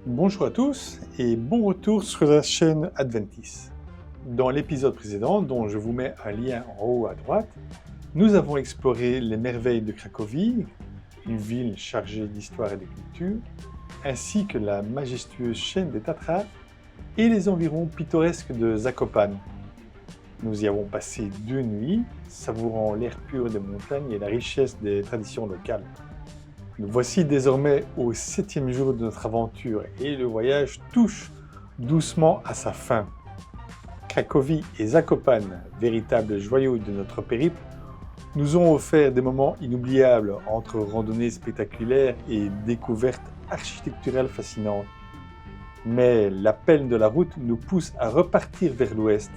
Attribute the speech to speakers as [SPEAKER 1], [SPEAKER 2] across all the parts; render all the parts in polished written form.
[SPEAKER 1] Bonjour à tous et bon retour sur la chaîne Adventis. Dans l'épisode précédent, dont je vous mets un lien en haut à droite, nous avons exploré les merveilles de Cracovie, une ville chargée d'histoire et de culture, ainsi que la majestueuse chaîne des Tatras et les environs pittoresques de Zakopane. Nous y avons passé 2 nuits, savourant l'air pur des montagnes et la richesse des traditions locales. Nous voici désormais au 7e jour de notre aventure et le voyage touche doucement à sa fin. Cracovie et Zakopane, véritables joyaux de notre périple, nous ont offert des moments inoubliables entre randonnées spectaculaires et découvertes architecturales fascinantes. Mais l'appel de la route nous pousse à repartir vers l'ouest,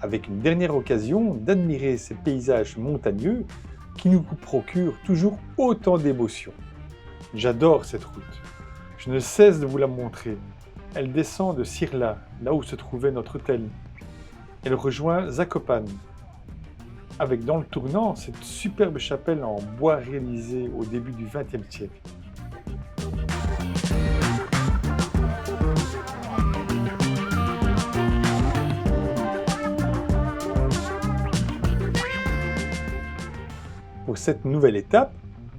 [SPEAKER 1] avec une dernière occasion d'admirer ces paysages montagneux qui nous procurent toujours autant d'émotions. J'adore cette route. Je ne cesse de vous la montrer. Elle descend de Sirla, là où se trouvait notre hôtel. Elle rejoint Zakopane, avec dans le tournant cette superbe chapelle en bois réalisée au début du XXe siècle. Pour cette nouvelle étape,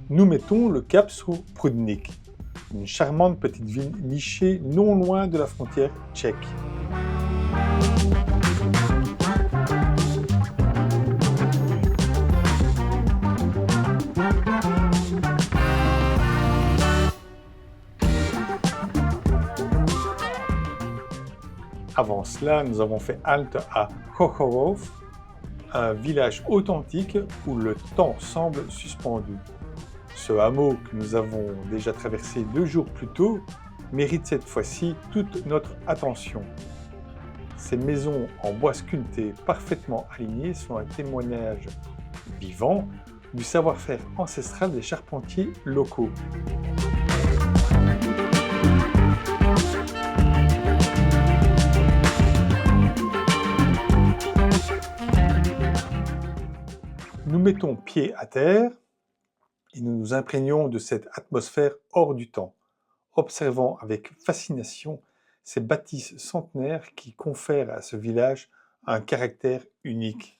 [SPEAKER 1] nous mettons le cap sur Prudnik, une charmante petite ville nichée non loin de la frontière tchèque. Avant cela, nous avons fait halte à Chochorov, un village authentique où le temps semble suspendu. Ce hameau que nous avons déjà traversé 2 jours plus tôt mérite cette fois-ci toute notre attention. Ces maisons en bois sculpté parfaitement alignées sont un témoignage vivant du savoir-faire ancestral des charpentiers locaux. Nous mettons pied à terre et nous nous imprégnons de cette atmosphère hors du temps, observant avec fascination ces bâtisses centenaires qui confèrent à ce village un caractère unique.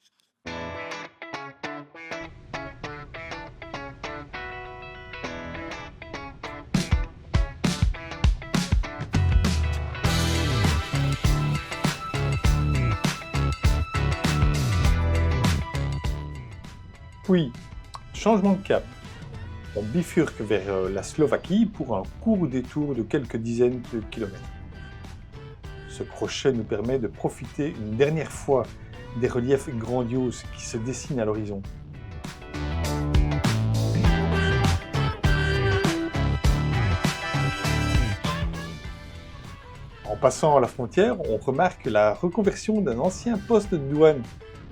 [SPEAKER 1] Puis, changement de cap. On bifurque vers la Slovaquie pour un court détour de quelques dizaines de kilomètres. Ce crochet nous permet de profiter une dernière fois des reliefs grandioses qui se dessinent à l'horizon. En passant la frontière, on remarque la reconversion d'un ancien poste de douane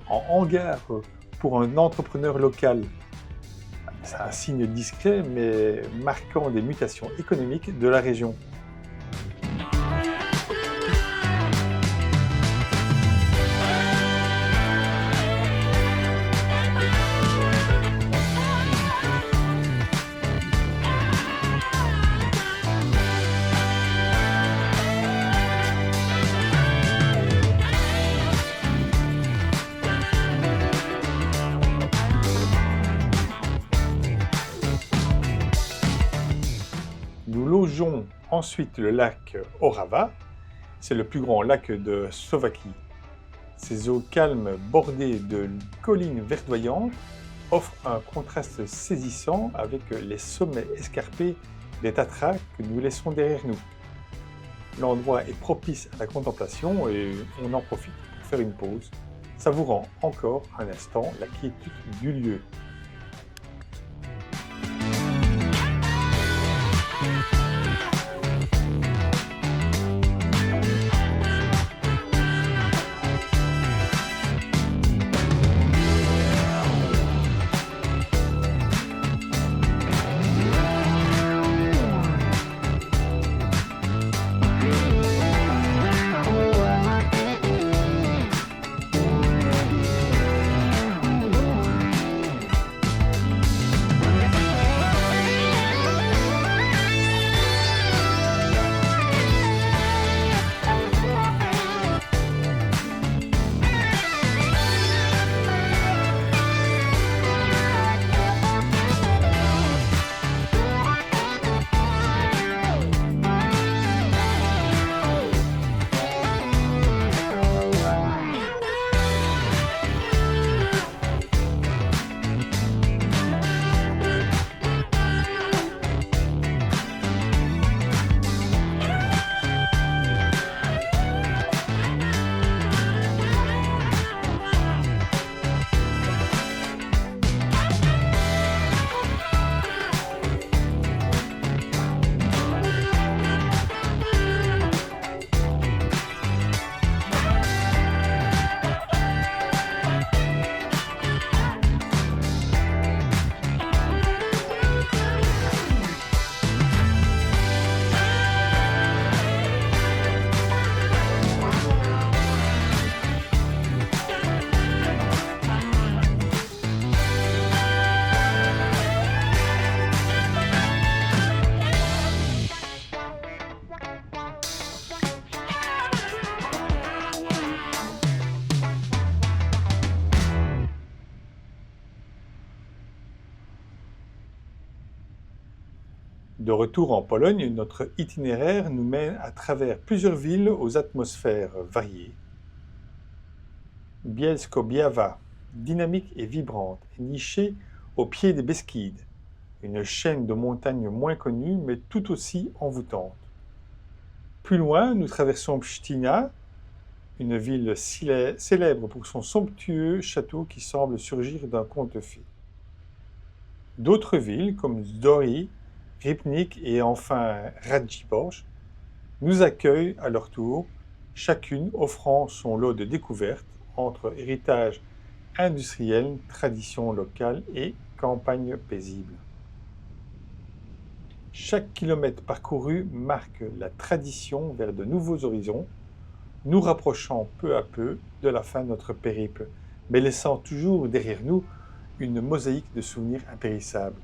[SPEAKER 1] en hangar pour un entrepreneur local. C'est un signe discret, mais marquant des mutations économiques de la région. Nous logeons ensuite le lac Orava, c'est le plus grand lac de Slovaquie. Ces eaux calmes bordées de collines verdoyantes offrent un contraste saisissant avec les sommets escarpés des Tatras que nous laissons derrière nous. L'endroit est propice à la contemplation et on en profite pour faire une pause, savourant encore un instant la quiétude du lieu. De retour en Pologne, notre itinéraire nous mène à travers plusieurs villes aux atmosphères variées. Bielsko-Biała, dynamique et vibrante, est nichée au pied des Beskides, une chaîne de montagnes moins connue mais tout aussi envoûtante. Plus loin, nous traversons Pszczyna, une ville célèbre pour son somptueux château qui semble surgir d'un conte de fées. D'autres villes, comme Zdory, Rybnik et enfin Radzibórz, nous accueillent à leur tour, chacune offrant son lot de découvertes entre héritage industriel, tradition locale et campagne paisible. Chaque kilomètre parcouru marque la tradition vers de nouveaux horizons, nous rapprochant peu à peu de la fin de notre périple, mais laissant toujours derrière nous une mosaïque de souvenirs impérissables.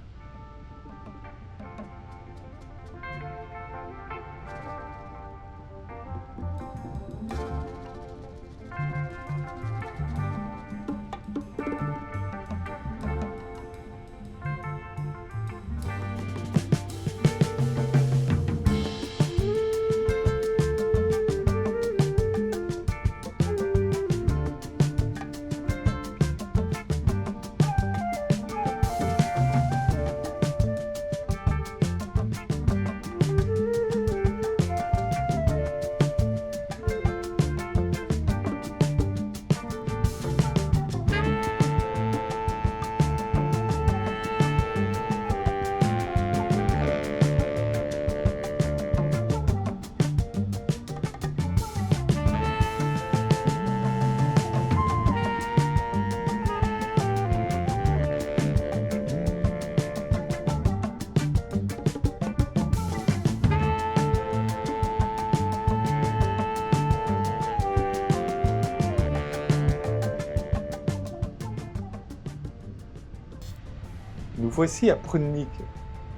[SPEAKER 1] Nous voici à Prudnik,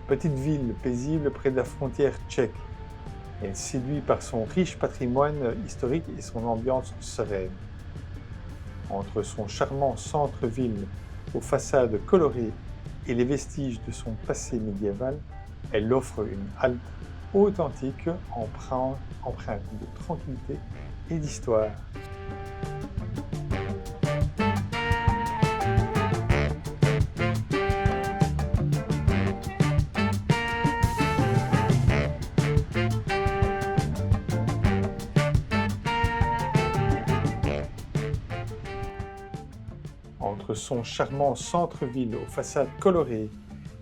[SPEAKER 1] petite ville paisible près de la frontière tchèque. Elle séduit par son riche patrimoine historique et son ambiance sereine. Entre son charmant centre-ville aux façades colorées et les vestiges de son passé médiéval, elle offre une halte authentique empreinte de tranquillité et d'histoire. Entre son charmant centre-ville aux façades colorées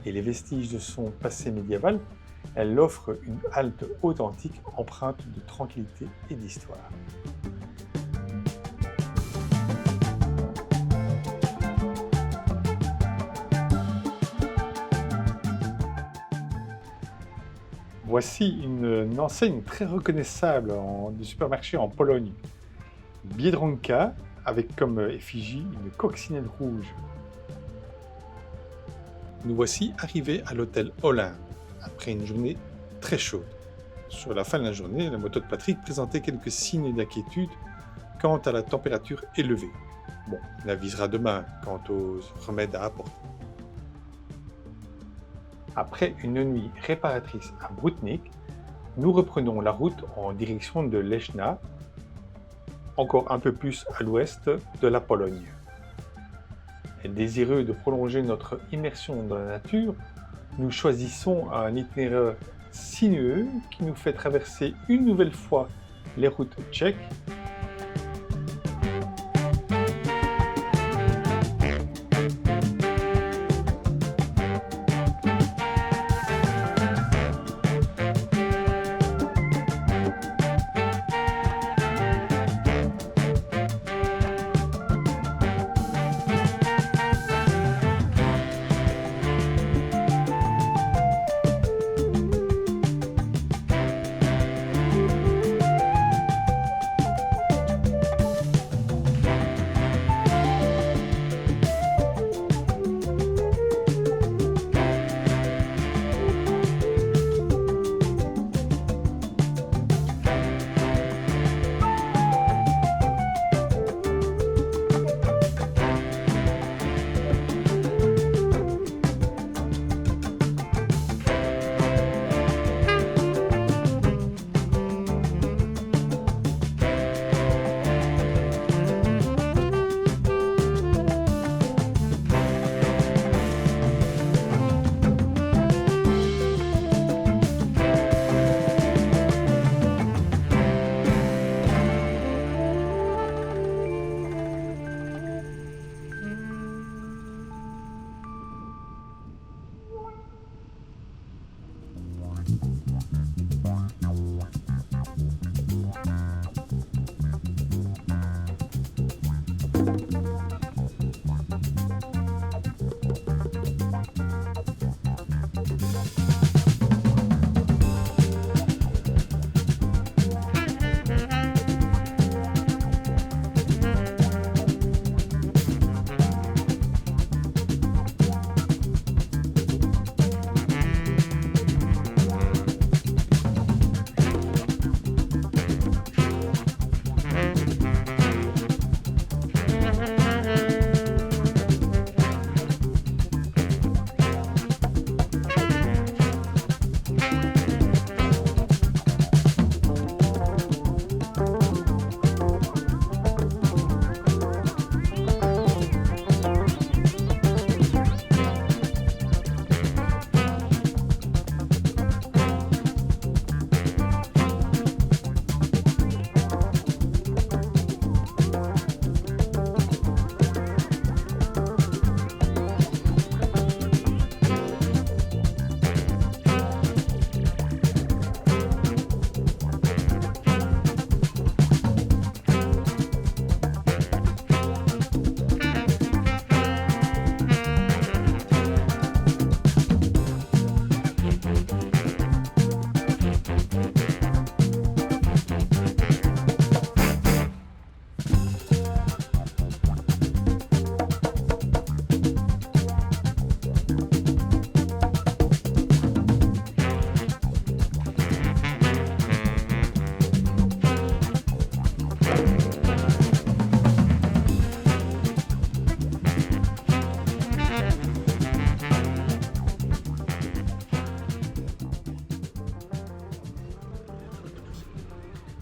[SPEAKER 1] et les vestiges de son passé médiéval, elle offre une halte authentique empreinte de tranquillité et d'histoire. Voici une enseigne très reconnaissable de supermarché en Pologne. Biedronka, avec comme effigie une coccinelle rouge. Nous voici arrivés à l'hôtel Olympe, après une journée très chaude. Sur la fin de la journée, la moto de Patrick présentait quelques signes d'inquiétude quant à la température élevée. Bon, on avisera demain quant aux remèdes à apporter. Après une nuit réparatrice à Prudnik, nous reprenons la route en direction de Leszna, encore un peu plus à l'ouest de la Pologne. Et désireux de prolonger notre immersion dans la nature, nous choisissons un itinéraire sinueux qui nous fait traverser une nouvelle fois les routes tchèques.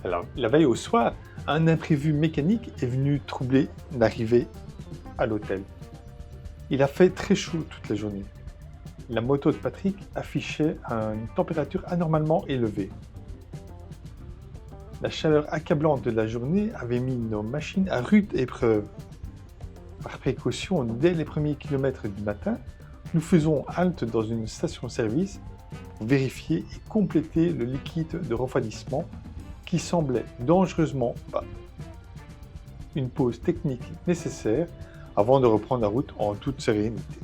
[SPEAKER 1] Alors, la veille au soir, un imprévu mécanique est venu troubler l'arrivée à l'hôtel. Il a fait très chaud toute la journée. La moto de Patrick affichait une température anormalement élevée. La chaleur accablante de la journée avait mis nos machines à rude épreuve. Par précaution, dès les premiers kilomètres du matin, nous faisons halte dans une station-service pour vérifier et compléter le liquide de refroidissement qui semblait dangereusement bas. Une pause technique nécessaire avant de reprendre la route en toute sérénité.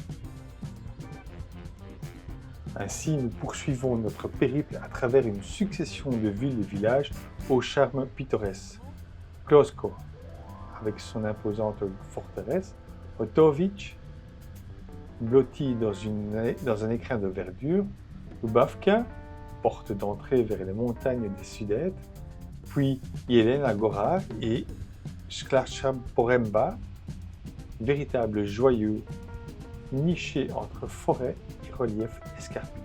[SPEAKER 1] Ainsi, nous poursuivons notre périple à travers une succession de villes et villages au charme pittoresque. Klosko, avec son imposante forteresse, Otovic, blotti dans un écrin de verdure, Lubavka, porte d'entrée vers les montagnes des Sudètes, puis Jelena Góra et Szklarska Poręba, véritable joyau niché entre forêt et relief escarpé.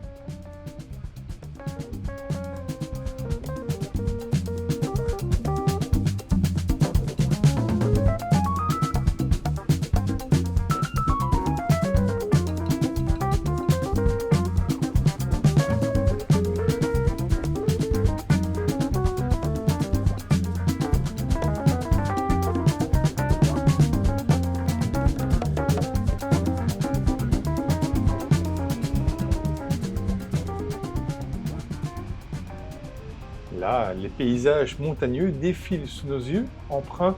[SPEAKER 1] Là, les paysages montagneux défilent sous nos yeux, empreints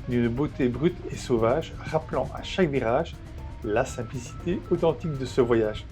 [SPEAKER 1] d'une beauté brute et sauvage, rappelant à chaque virage la simplicité authentique de ce voyage.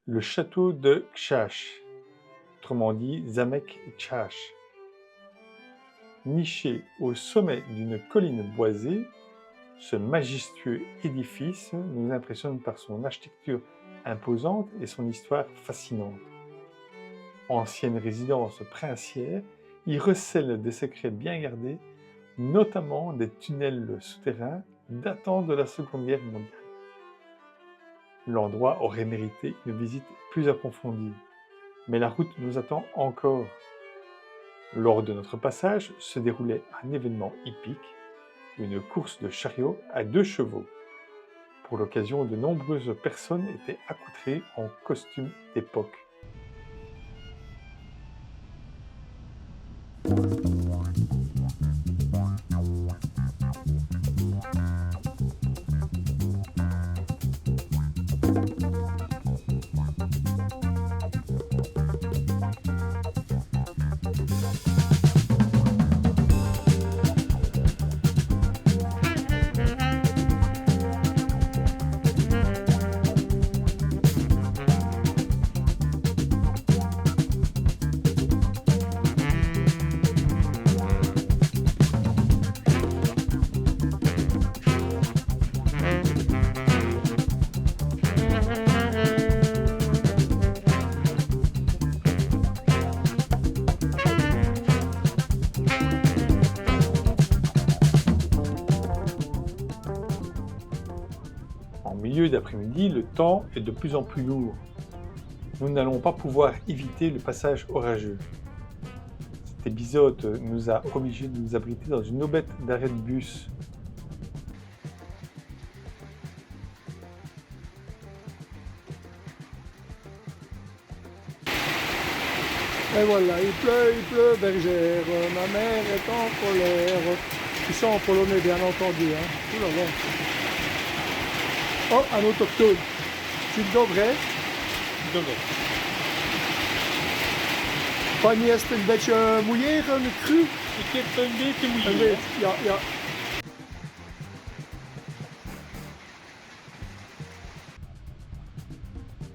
[SPEAKER 1] Le château de Kshach, autrement dit Zamek Kshach. Niché au sommet d'une colline boisée, ce majestueux édifice nous impressionne par son architecture imposante et son histoire fascinante. Ancienne résidence princière, il recèle des secrets bien gardés, notamment des tunnels souterrains datant de la Seconde Guerre mondiale. L'endroit aurait mérité une visite plus approfondie, mais la route nous attend encore. Lors de notre passage se déroulait un événement hippique, une course de chariot à 2 chevaux. Pour l'occasion, de nombreuses personnes étaient accoutrées en costumes d'époque. En milieu d'après-midi, le temps est de plus en plus lourd. Nous n'allons pas pouvoir éviter le passage orageux. Cet épisode nous a obligés de nous abriter dans une aubette d'arrêt de bus.
[SPEAKER 2] Et voilà, il pleut, bergère, ma mère est en colère. Tout ça en polonais, bien entendu. Hein. Ouh là là. Oh, un autochtone. Dzień dobry.
[SPEAKER 1] Dobra.
[SPEAKER 2] Pani jest een beetje mouillé, een cru?
[SPEAKER 1] Ik heb een beetje
[SPEAKER 2] Een
[SPEAKER 1] moeite.
[SPEAKER 2] beetje, ja, ja.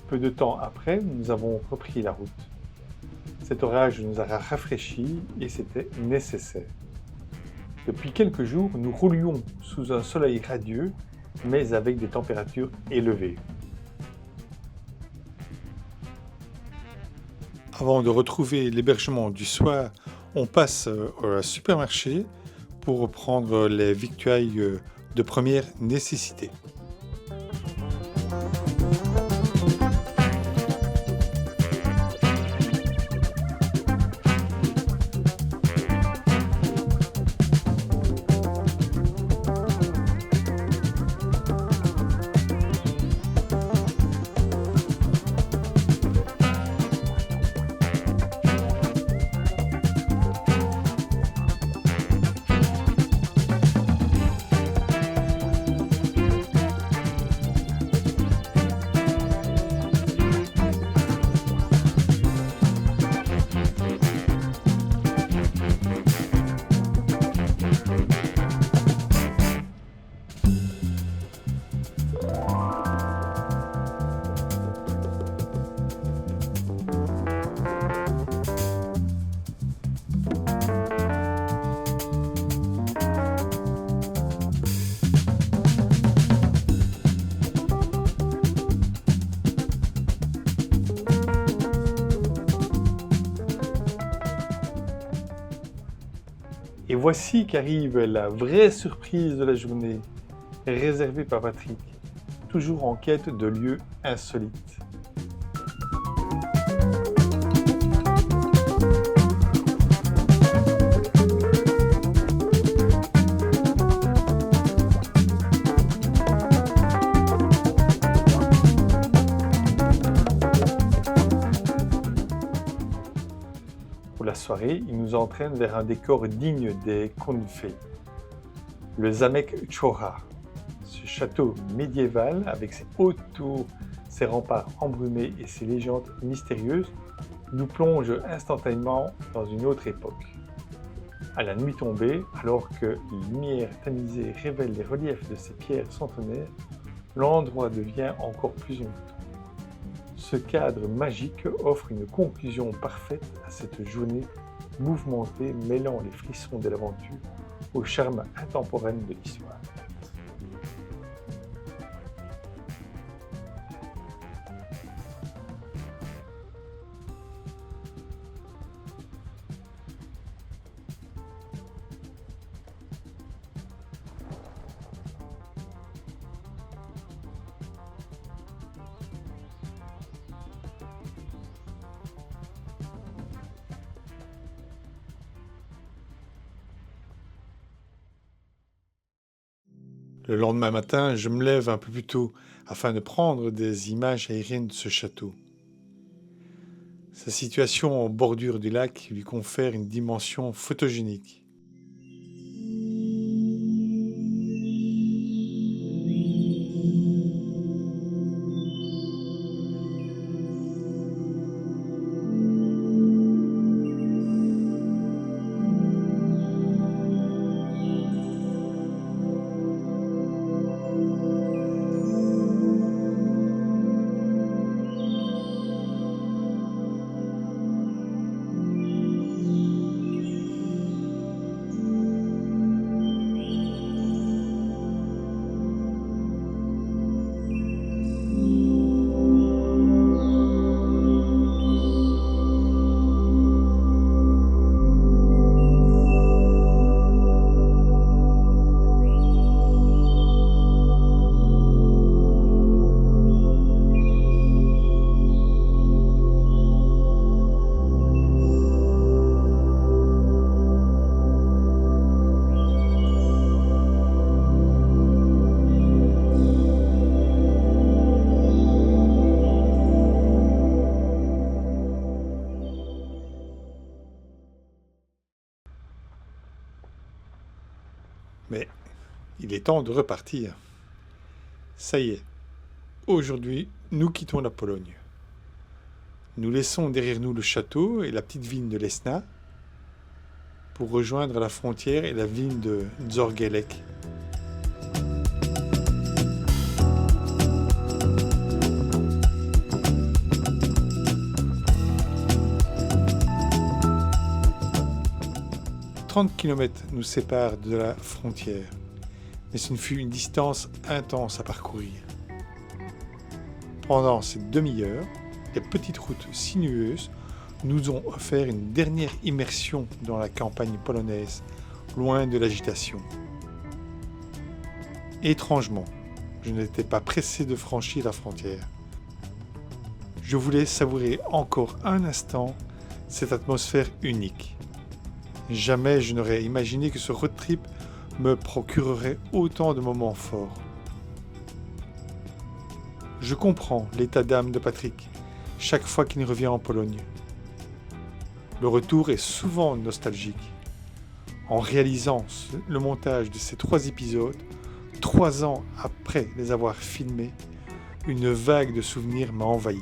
[SPEAKER 1] Peu de temps après, nous avons repris la route. Cet orage nous a rafraîchis et c'était nécessaire. Depuis quelques jours, nous roulions sous un soleil radieux, mais avec des températures élevées. Avant de retrouver l'hébergement du soir, on passe au supermarché pour prendre les victuailles de première nécessité. Et voici qu'arrive la vraie surprise de la journée, réservée par Patrick, toujours en quête de lieux insolites. Pour la soirée, il nous entraîne vers un décor digne des contes de fées. Le Zamek Kshach, ce château médiéval avec ses hautes tours, ses remparts embrumés et ses légendes mystérieuses, nous plonge instantanément dans une autre époque. À la nuit tombée, alors que les lumières tamisées révèlent les reliefs de ces pierres centenaires, l'endroit devient encore plus envoûtant. Ce cadre magique offre une conclusion parfaite à cette journée mouvementée mêlant les frissons de l'aventure au charme intemporel de l'histoire. Le lendemain matin, je me lève un peu plus tôt afin de prendre des images aériennes de ce château. Sa situation en bordure du lac lui confère une dimension photogénique. Mais il est temps de repartir. Ça y est, aujourd'hui, nous quittons la Pologne. Nous laissons derrière nous le château et la petite ville de Lesna pour rejoindre la frontière et la ville de Zgorzelec. « 30 km nous séparent de la frontière, mais ce fut une distance intense à parcourir. Pendant cette demi-heure, les petites routes sinueuses nous ont offert une dernière immersion dans la campagne polonaise, loin de l'agitation. Étrangement, je n'étais pas pressé de franchir la frontière. Je voulais savourer encore un instant cette atmosphère unique. Jamais je n'aurais imaginé que ce road trip me procurerait autant de moments forts. Je comprends l'état d'âme de Patrick chaque fois qu'il revient en Pologne. Le retour est souvent nostalgique. En réalisant le montage de ces 3 épisodes, 3 ans après les avoir filmés, une vague de souvenirs m'a envahi.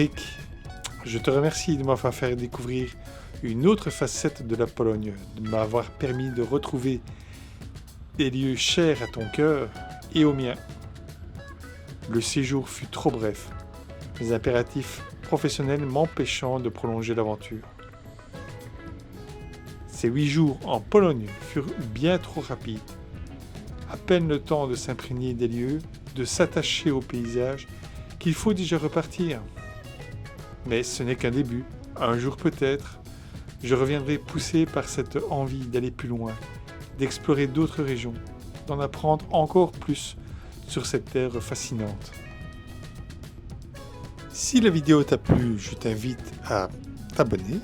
[SPEAKER 1] Patrick, je te remercie de m'avoir fait découvrir une autre facette de la Pologne, de m'avoir permis de retrouver des lieux chers à ton cœur et au mien. Le séjour fut trop bref, mes impératifs professionnels m'empêchant de prolonger l'aventure. Ces 8 jours en Pologne furent bien trop rapides. À peine le temps de s'imprégner des lieux, de s'attacher au paysage, qu'il faut déjà repartir. Mais ce n'est qu'un début. Un jour peut-être, je reviendrai poussé par cette envie d'aller plus loin, d'explorer d'autres régions, d'en apprendre encore plus sur cette terre fascinante. Si la vidéo t'a plu, je t'invite à t'abonner,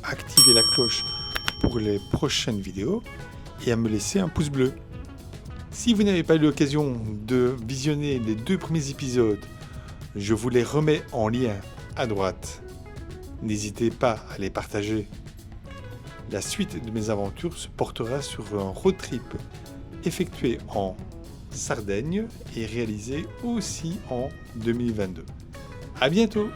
[SPEAKER 1] à activer la cloche pour les prochaines vidéos et à me laisser un pouce bleu. Si vous n'avez pas eu l'occasion de visionner les 2 premiers épisodes, je vous les remets en lien à droite. N'hésitez pas à les partager. La suite de mes aventures se portera sur un road trip effectué en Sardaigne et réalisé aussi en 2022. À bientôt!